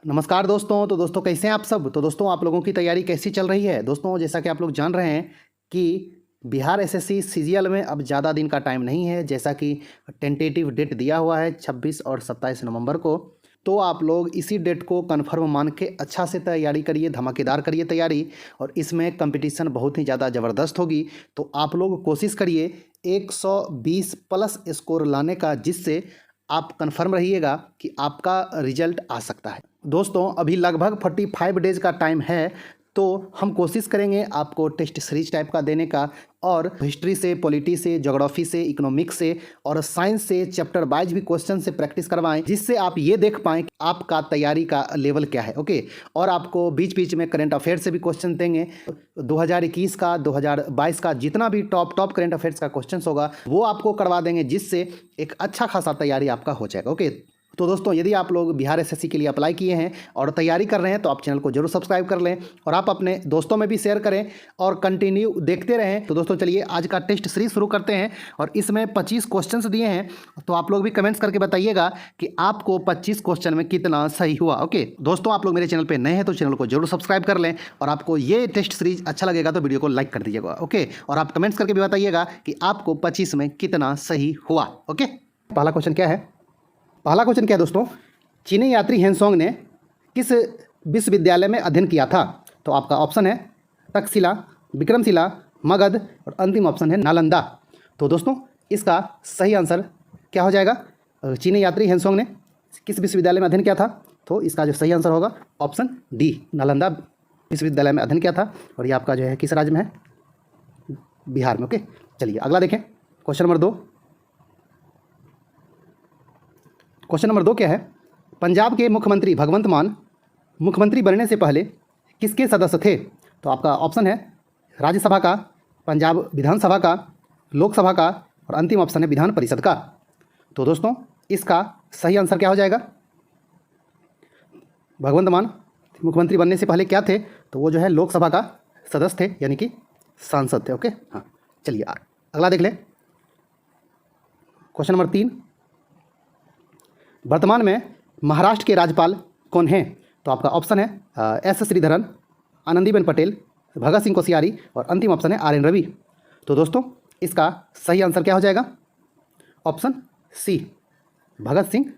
नमस्कार दोस्तों। तो दोस्तों कैसे हैं आप सब। तो दोस्तों आप लोगों की तैयारी कैसी चल रही है। दोस्तों जैसा कि आप लोग जान रहे हैं कि बिहार एसएससी सीजीएल में अब ज़्यादा दिन का टाइम नहीं है, जैसा कि टेंटेटिव डेट दिया हुआ है 26 और 27 नवंबर को। तो आप लोग इसी डेट को कन्फर्म मान के अच्छा से तैयारी करिए, धमाकेदार करिए तैयारी। और इसमें कंपटीशन बहुत ही ज़्यादा ज़बरदस्त होगी। तो आप लोग कोशिश करिए 120 प्लस स्कोर लाने का, जिससे आप कन्फर्म रहिएगा कि आपका रिजल्ट आ सकता है। दोस्तों अभी लगभग 45 डेज़ का टाइम है, तो हम कोशिश करेंगे आपको टेस्ट सीरीज टाइप का देने का, और हिस्ट्री से, पॉलिटी से, ज्योग्राफी से, इकोनॉमिक्स से और साइंस से चैप्टर वाइज भी क्वेश्चन से प्रैक्टिस करवाएं, जिससे आप ये देख पाएँ कि आपका तैयारी का लेवल क्या है। ओके। और आपको बीच बीच में करंट अफेयर से भी क्वेश्चन देंगे। 2021 का, 2022 का जितना भी टॉप करंट अफेयर्स का क्वेश्चन होगा वो आपको करवा देंगे, जिससे एक अच्छा खासा तैयारी आपका हो जाएगा। ओके। तो दोस्तों यदि आप लोग बिहार एसएससी के लिए अप्लाई किए हैं और तैयारी कर रहे हैं तो आप चैनल को जरूर सब्सक्राइब कर लें, और आप अपने दोस्तों में भी शेयर करें और कंटिन्यू देखते रहें। तो दोस्तों चलिए आज का टेस्ट सीरीज शुरू करते हैं, और इसमें 25 क्वेश्चंस दिए हैं। तो आप लोग भी कमेंट्स करके बताइएगा कि आपको 25 क्वेश्चन में कितना सही हुआ। ओके दोस्तों, आप लोग मेरे चैनल पर नए हैं तो चैनल को जरूर सब्सक्राइब कर लें, और आपको ये टेस्ट सीरीज अच्छा लगेगा तो वीडियो को लाइक कर दीजिएगा। ओके। और आप कमेंट्स करके भी बताइएगा कि आपको 25 में कितना सही हुआ। ओके। पहला क्वेश्चन क्या है। पहला क्वेश्चन क्या है दोस्तों। चीनी यात्री हेनसोंग ने किस विश्वविद्यालय में अध्ययन किया था। तो आपका ऑप्शन है तक्षशिला, विक्रमशिला, मगध, और अंतिम ऑप्शन है नालंदा। तो दोस्तों इसका सही आंसर क्या हो जाएगा। चीनी यात्री हेनसोंग ने किस विश्वविद्यालय में अध्ययन किया था, तो इसका जो सही आंसर होगा ऑप्शन डी, नालंदा विश्वविद्यालय में अध्ययन किया था। और ये आपका जो है किस राज्य में है, बिहार में। ओके चलिए अगला देखें। Question number 2। क्वेश्चन नंबर 2 क्या है। पंजाब के मुख्यमंत्री भगवंत मान मुख्यमंत्री बनने से पहले किसके सदस्य थे। तो आपका ऑप्शन है राज्यसभा का, पंजाब विधानसभा का, लोकसभा का, और अंतिम ऑप्शन है विधान परिषद का। तो दोस्तों इसका सही आंसर क्या हो जाएगा। भगवंत मान मुख्यमंत्री बनने से पहले क्या थे, तो वो जो है लोकसभा का सदस्य थे, यानी कि सांसद थे। ओके हाँ चलिए अगला देख लें। Question number 3। वर्तमान में महाराष्ट्र के राज्यपाल कौन हैं। तो आपका ऑप्शन है एस श्रीधरन, आनंदीबेन पटेल, भगत सिंह कोश्यारी, और अंतिम ऑप्शन है आर एन रवि। तो दोस्तों इसका सही आंसर क्या हो जाएगा। ऑप्शन सी, भगत सिंह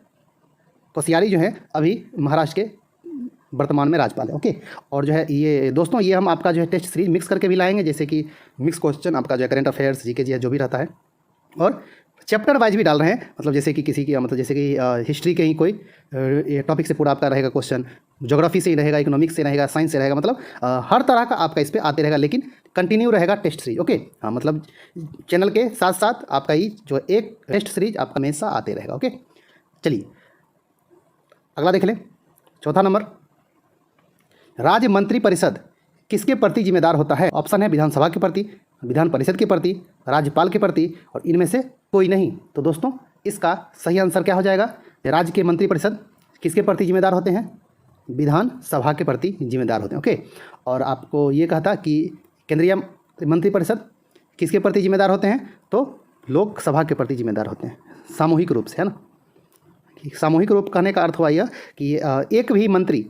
कोश्यारी जो है अभी महाराष्ट्र के वर्तमान में राज्यपाल है। ओके। और जो है ये दोस्तों ये हम आपका जो है टेस्ट सीरीज मिक्स करके भी लाएंगे, जैसे कि मिक्स क्वेश्चन आपका जो है करंट अफेयर्स, जीके जी जो भी रहता है, और चैप्टर वाइज भी डाल रहे हैं। मतलब जैसे कि किसी की मतलब जैसे कि हिस्ट्री के ही कोई टॉपिक से पूरा आपका रहेगा क्वेश्चन, ज्योग्राफी से ही रहेगा, इकोनॉमिक्स से रहेगा, साइंस से रहेगा, मतलब हर तरह का आपका इस पर आते रहेगा, लेकिन कंटिन्यू रहेगा टेस्ट सीरीज। ओके हाँ, मतलब चैनल के साथ साथ आपका ही जो एक टेस्ट सीरीज आपका हमेशा आते रहेगा। ओके चलिए अगला देख लें। चौथा नंबर। राज्य मंत्री परिषद किसके प्रति जिम्मेदार होता है। ऑप्शन है विधानसभा के प्रति, विधान परिषद के प्रति, राज्यपाल के प्रति, और इनमें से कोई नहीं। तो दोस्तों इसका सही आंसर क्या हो जाएगा। राज्य के मंत्री परिषद किसके प्रति जिम्मेदार होते हैं, विधानसभा के प्रति जिम्मेदार होते हैं। ओके। और आपको ये कहा था कि केंद्रीय मंत्री परिषद किसके प्रति जिम्मेदार होते हैं, तो लोकसभा के प्रति जिम्मेदार होते हैं, सामूहिक रूप से, है ना। सामूहिक रूप कहने का अर्थ हुआ यह कि एक भी मंत्री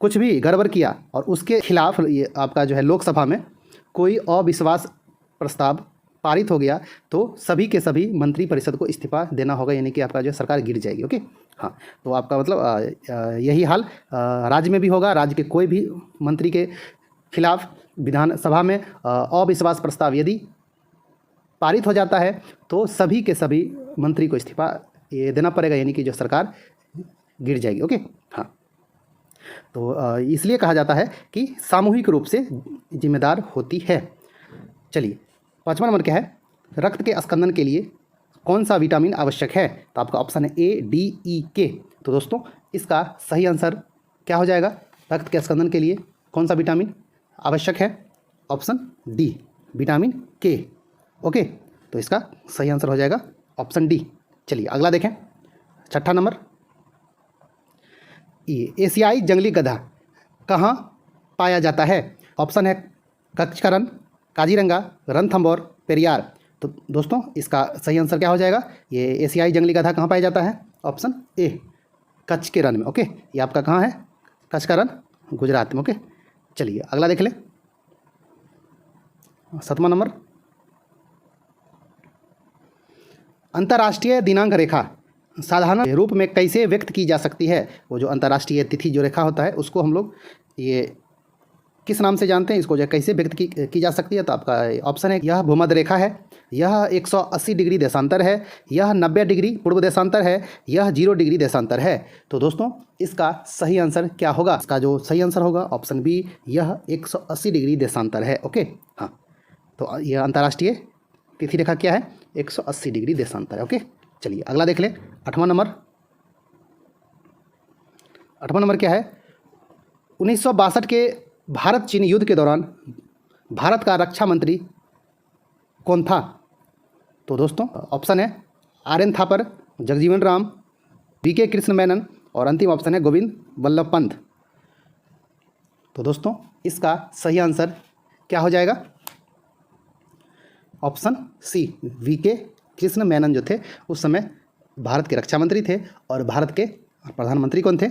कुछ भी गड़बड़ किया और उसके खिलाफ ये आपका जो है लोकसभा में कोई अविश्वास प्रस्ताव पारित हो गया, तो सभी के सभी मंत्री परिषद को इस्तीफा देना होगा, यानी कि आपका जो सरकार गिर जाएगी। ओके हाँ, तो आपका मतलब यही हाल राज्य में भी होगा। राज्य के कोई भी मंत्री के खिलाफ विधानसभा में अविश्वास प्रस्ताव यदि पारित हो जाता है तो सभी के सभी मंत्री को इस्तीफा ये देना पड़ेगा, यानी कि जो सरकार गिर जाएगी। ओके हाँ, तो इसलिए कहा जाता है कि सामूहिक रूप से जिम्मेदार होती है। चलिए 5वां नंबर क्या है। रक्त के स्कंदन के लिए कौन सा विटामिन आवश्यक है। तो आपका ऑप्शन है ए, डी, ई, के। तो दोस्तों इसका सही आंसर क्या हो जाएगा। रक्त के स्कंदन के लिए कौन सा विटामिन आवश्यक है। ऑप्शन डी, विटामिन के। ओके, तो इसका सही आंसर हो जाएगा ऑप्शन डी। चलिए अगला देखें। 6ठा नंबर। एशियाई जंगली गधा कहाँ पाया जाता है। ऑप्शन है कच्छकरन, काजीरंगा, रणथंभौर, पेरियार। तो दोस्तों इसका सही आंसर क्या हो जाएगा। ये एशियाई जंगली गधा कहाँ पाया जाता है। ऑप्शन ए, कच्छ के रण में। ओके, ये आपका कहाँ है? कच्छ का रण गुजरात में। ओके, चलिए अगला देख ले। 7वां नंबर, अंतर्राष्ट्रीय दिनांक रेखा साधारण रूप में कैसे व्यक्त की जा सकती है? वो जो अंतर्राष्ट्रीय तिथि जो रेखा होता है उसको हम लोग ये किस नाम से जानते हैं? इसको जो कैसे व्यक्त की जा सकती है? तो आपका ऑप्शन है, यह भूमध्य रेखा है, यह 180 डिग्री देशांतर है, यह 90 डिग्री पूर्व देशांतर है, यह 0 डिग्री देशांतर है। तो दोस्तों इसका सही आंसर क्या होगा? इसका जो सही आंसर होगा ऑप्शन बी, यह 180 डिग्री देशांतर है। ओके, हाँ, तो यह अंतर्राष्ट्रीय तिथि रेखा क्या है? 180 डिग्री देशांतर है। ओके, चलिए अगला देख ले। 8वां नंबर, 8वां नंबर क्या है? 1962 के भारत चीन युद्ध के दौरान भारत का रक्षा मंत्री कौन था? तो दोस्तों ऑप्शन है आर.एन. थापर, जगजीवन राम, वी.के. कृष्ण मेनन और अंतिम ऑप्शन है गोविंद वल्लभ पंत। तो दोस्तों इसका सही आंसर क्या हो जाएगा? Option C, VK. कृष्ण मेनन जो थे उस समय भारत के रक्षा मंत्री थे और भारत के प्रधानमंत्री कौन थे?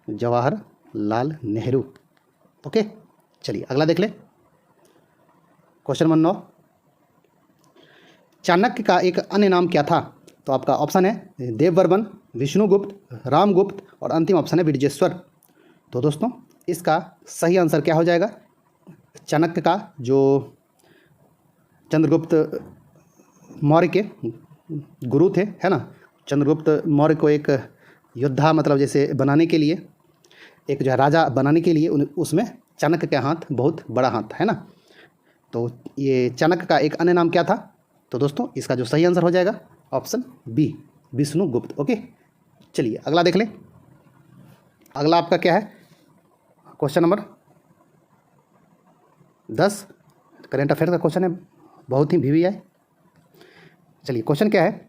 जवाहरलाल नेहरू। ओके, चलिए अगला देख ले। क्वेश्चन नंबर 9, चाणक्य का एक अन्य नाम क्या था? तो आपका ऑप्शन है देववर्मन, विष्णुगुप्त, रामगुप्त और अंतिम ऑप्शन है विरजेश्वर। तो दोस्तों इसका सही आंसर क्या हो जाएगा? चाणक्य का जो चंद्रगुप्त मौर्य के गुरु थे, है ना, चंद्रगुप्त मौर्य को एक योद्धा मतलब जैसे बनाने के लिए, एक जो है राजा बनाने के लिए उसमें चाणक्य का हाथ बहुत बड़ा हाथ है ना। तो ये चाणक्य का एक अन्य नाम क्या था? तो दोस्तों इसका जो सही आंसर हो जाएगा ऑप्शन बी, विष्णुगुप्त। ओके, चलिए अगला देख लें। अगला आपका क्या है? क्वेश्चन नंबर 10, करेंट अफेयर का क्वेश्चन है, बहुत ही वीवीआई। चलिए क्वेश्चन क्या है?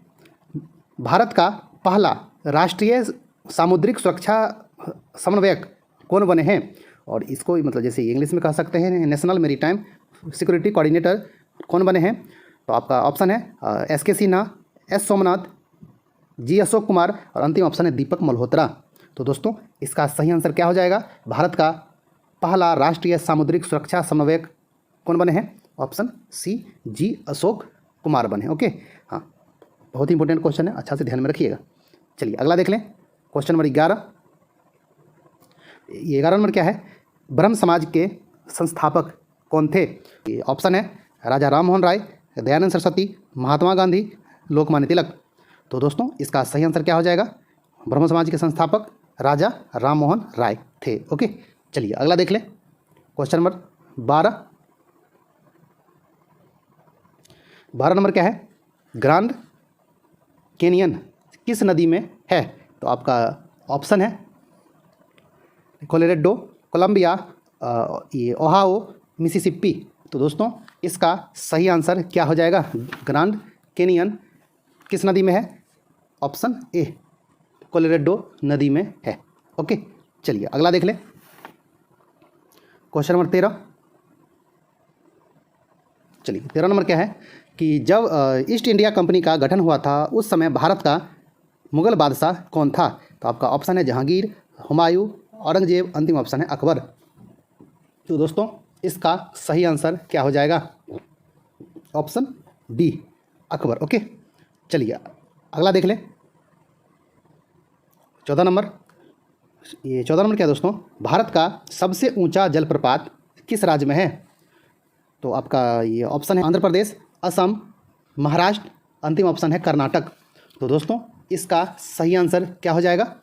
भारत का पहला राष्ट्रीय सामुद्रिक सुरक्षा समन्वयक कौन बने हैं? और इसको मतलब जैसे इंग्लिश में कह सकते हैं नेशनल मैरीटाइम सिक्योरिटी कोऑर्डिनेटर कौन बने हैं? तो आपका ऑप्शन है एस.के. सिन्हा, एस. सोमनाथ, जी. अशोक कुमार और अंतिम ऑप्शन है दीपक मल्होत्रा। तो दोस्तों इसका सही आंसर क्या हो जाएगा? भारत का पहला राष्ट्रीय सामुद्रिक सुरक्षा समन्वयक कौन बने हैं? ऑप्शन सी, जी. अशोक कुमार बने। ओके, हाँ, बहुत ही इंपॉर्टेंट क्वेश्चन है, अच्छा से ध्यान में रखिएगा। चलिए अगला देख लें। क्वेश्चन नंबर 11, ये 11 नंबर क्या है? ब्रह्म समाज के संस्थापक कौन थे? ये ऑप्शन है राजा राम मोहन राय, दयानंद सरस्वती, महात्मा गांधी, लोकमान्य तिलक। तो दोस्तों इसका सही आंसर क्या हो जाएगा? ब्रह्म समाज के संस्थापक राजा राम मोहन राय थे। ओके, चलिए अगला देख लें। क्वेश्चन नंबर 12, 12 नंबर क्या है? ग्रांड कैनियन किस नदी में है? तो आपका ऑप्शन है कोलोराडो, कोलंबिया, ये ओहायो, मिसिसिपी। तो दोस्तों इसका सही आंसर क्या हो जाएगा? ग्रांड कैनियन किस नदी में है? ऑप्शन ए, कोलोराडो नदी में है। ओके, चलिए अगला देख ले। क्वेश्चन नंबर 13, चलिए 13 नंबर क्या है कि जब ईस्ट इंडिया कंपनी का गठन हुआ था उस समय भारत का मुगल बादशाह कौन था? तो आपका ऑप्शन है जहांगीर, हुमायूं, औरंगजेब, अंतिम ऑप्शन है अकबर। तो दोस्तों इसका सही आंसर क्या हो जाएगा? Option D, Akbar. ओके, चलिए अगला देख लें। 14 नंबर, ये 14 नंबर क्या है दोस्तों? भारत का सबसे ऊंचा जलप्रपात किस राज्य में है? तो आपका ये ऑप्शन है आंध्र प्रदेश, असम, महाराष्ट्र, अंतिम ऑप्शन है कर्नाटक। तो दोस्तों इसका सही आंसर क्या हो जाएगा?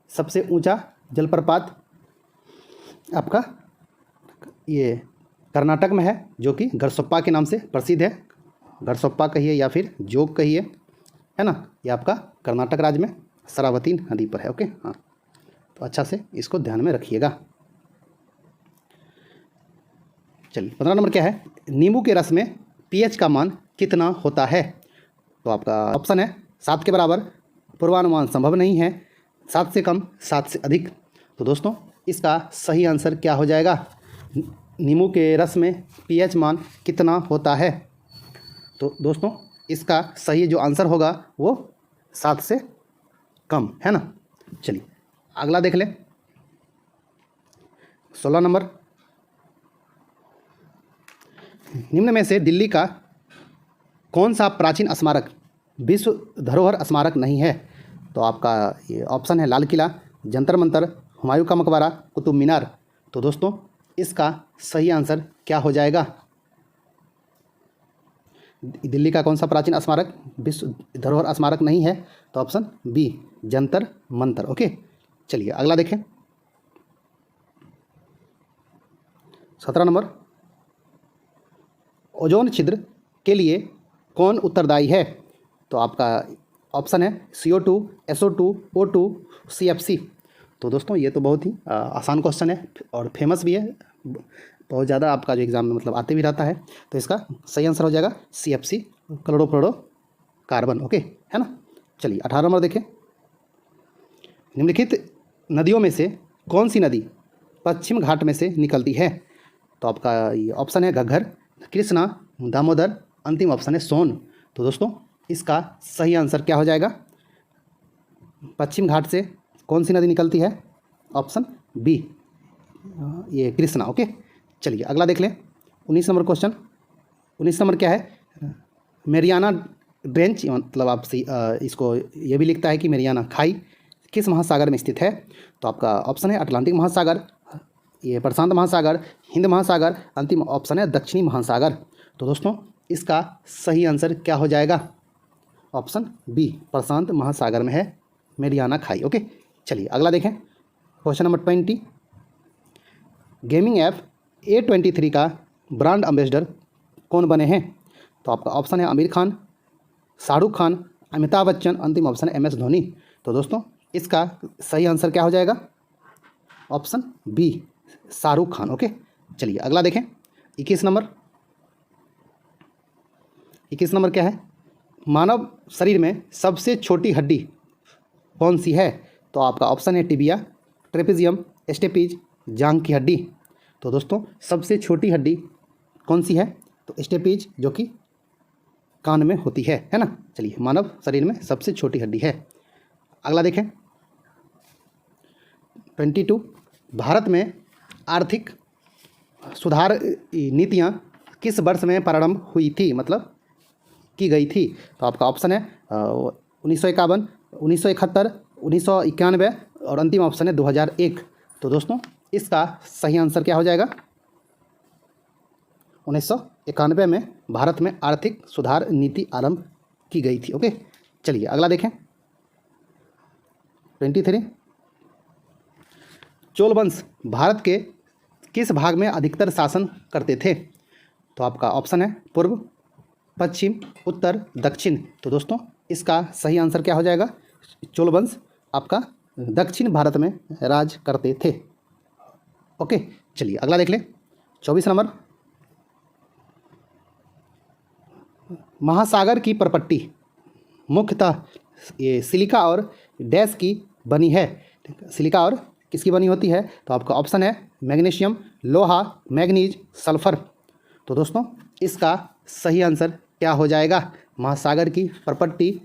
सबसे ऊंचा जलप्रपात आपका ये कर्नाटक में है, जो कि गरसोप्पा के नाम से प्रसिद्ध है। गरसोप्पा कहिए या फिर जोग कहिए, है ना, ये आपका कर्नाटक राज्य में शरावती नदी पर है। ओके, हाँ, तो अच्छा से इसको ध्यान में रखिएगा। चलिए 15 नंबर क्या है? नींबू के रस में पीएच का मान कितना होता है? तो आपका ऑप्शन है 7 के बराबर, पूर्वानुमान संभव नहीं है, 7 से कम, 7 से अधिक। तो दोस्तों इसका सही आंसर क्या हो जाएगा? नींबू के रस में पीएच मान कितना होता है? तो दोस्तों इसका सही जो आंसर होगा वो 7 से कम, है ना। चलिए अगला देख लें। 16 नंबर, निम्न में से दिल्ली का कौन सा प्राचीन स्मारक विश्व धरोहर स्मारक नहीं है? तो आपका ये ऑप्शन है लाल किला, जंतर मंतर, हुमायूं का मकबरा, कुतुब मीनार। तो दोस्तों इसका सही आंसर क्या हो जाएगा? दिल्ली का कौन सा प्राचीन स्मारक विश्व धरोहर स्मारक नहीं है? तो option B Jantar Mantar. Okay, चलिए अगला देखें। 17 नंबर, ओजोन छिद्र के लिए कौन उत्तरदायी है? तो आपका ऑप्शन है CO2, SO2, O2, CFC। तो दोस्तों ये तो बहुत ही आसान क्वेश्चन है और फेमस भी है, बहुत ज़्यादा आपका जो एग्ज़ाम में मतलब आते भी रहता है। तो इसका सही आंसर हो जाएगा CFC, क्लोरोफ्लोरो कार्बन। ओके, है ना। चलिए 18 नंबर देखें। निम्नलिखित नदियों में से कौन सी नदी पश्चिम घाट में से निकलती है? तो आपका ये ऑप्शन है घग्गर, कृष्णा, दामोदर, अंतिम ऑप्शन है सोन। तो दोस्तों इसका सही आंसर क्या हो जाएगा? पश्चिम घाट से कौन सी नदी निकलती है? ऑप्शन बी ये कृष्णा। ओके, चलिए अगला देख लें। 19 नंबर क्वेश्चन। 19 नंबर क्या है? मेरियाना ट्रेंच, मतलब आप इसको ये भी लिखता है कि मेरियाना खाई किस महासागर में स्थित है? तो आपका ऑप्शन है अटलांटिक महासागर, ये प्रशांत महासागर, हिंद महासागर, अंतिम ऑप्शन है दक्षिणी महासागर। तो दोस्तों इसका सही आंसर क्या हो जाएगा? ऑप्शन बी प्रशांत महासागर में है मेरियाना खाई। ओके, चलिए अगला देखें। Question number 20, gaming app A23 का ब्रांड एम्बेसडर कौन बने हैं? तो आपका ऑप्शन है आमिर खान, शाहरुख खान, अमिताभ बच्चन, अंतिम ऑप्शन है MS धोनी। तो दोस्तों इसका सही आंसर क्या हो जाएगा? Option B Shahrukh Khan. Okay, चलिए अगला देखें। 21 नंबर। 21 नंबर क्या है? मानव शरीर में सबसे छोटी हड्डी कौन सी है? तो आपका ऑप्शन है टिबिया, ट्रेपेजियम, स्टेपीज, जांघ की हड्डी। तो दोस्तों सबसे छोटी हड्डी कौन सी है? तो स्टेपीज, जो कि कान में होती है ना। चलिए मानव शरीर में सबसे छोटी हड्डी है। अगला देखें। 22, भारत में आर्थिक सुधार नीतियाँ किस वर्ष में प्रारंभ हुई थी, मतलब की गई थी? तो आपका ऑप्शन है 1951, 1971, 1991 और अंतिम ऑप्शन है 2001। तो दोस्तों इसका सही आंसर क्या हो जाएगा? 1991 में भारत में आर्थिक सुधार नीति आरंभ की गई थी। ओके, चलिए अगला देखें। 23, चोल वंश भारत के किस भाग में अधिकतर शासन करते थे? तो आपका ऑप्शन है पूर्व, पश्चिम, उत्तर, दक्षिण। तो दोस्तों इसका सही आंसर क्या हो जाएगा? चोल वंश आपका दक्षिण भारत में राज करते थे। ओके, चलिए अगला देख लें। 24 नंबर, महासागर की परपट्टी मुख्यतः ये सिलिका और डैश की बनी है। सिलिका और किसकी बनी होती है? तो आपका ऑप्शन है मैग्नीशियम, लोहा, मैग्नीज, सल्फर। तो दोस्तों इसका सही आंसर क्या हो जाएगा? महासागर की परपट्टी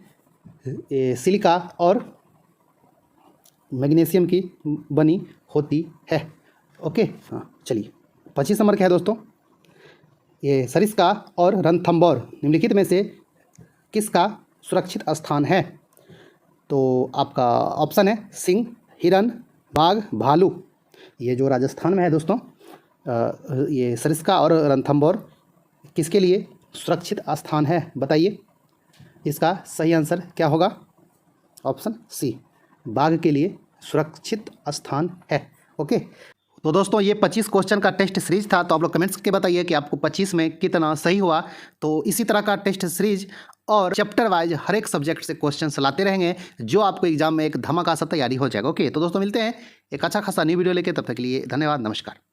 सिलिका और मैग्नीशियम की बनी होती है। ओके, हाँ चलिए 25 नंबर क्या है दोस्तों? ये सरिस्का और रणथंभौर निम्नलिखित में से किसका सुरक्षित स्थान है? तो आपका ऑप्शन है सिंह, हिरन, बाघ, भालू। ये जो राजस्थान में है दोस्तों, ये सरिस्का और रणथंभौर किसके लिए सुरक्षित स्थान है बताइए? इसका सही आंसर क्या होगा? ऑप्शन सी बाघ के लिए सुरक्षित स्थान है। ओके, तो दोस्तों ये 25 क्वेश्चन का टेस्ट सीरीज था। तो आप लोग कमेंट्स के बताइए कि आपको 25 में कितना सही हुआ। तो इसी तरह का टेस्ट सीरीज और चैप्टर वाइज हर एक सब्जेक्ट से क्वेश्चन लाते रहेंगे, जो आपको एग्जाम में एक धमाका सा तैयारी हो जाएगा। ओके, तो दोस्तों मिलते हैं एक अच्छा खासा न्यू वीडियो लेके, तब तक के लिए धन्यवाद, नमस्कार।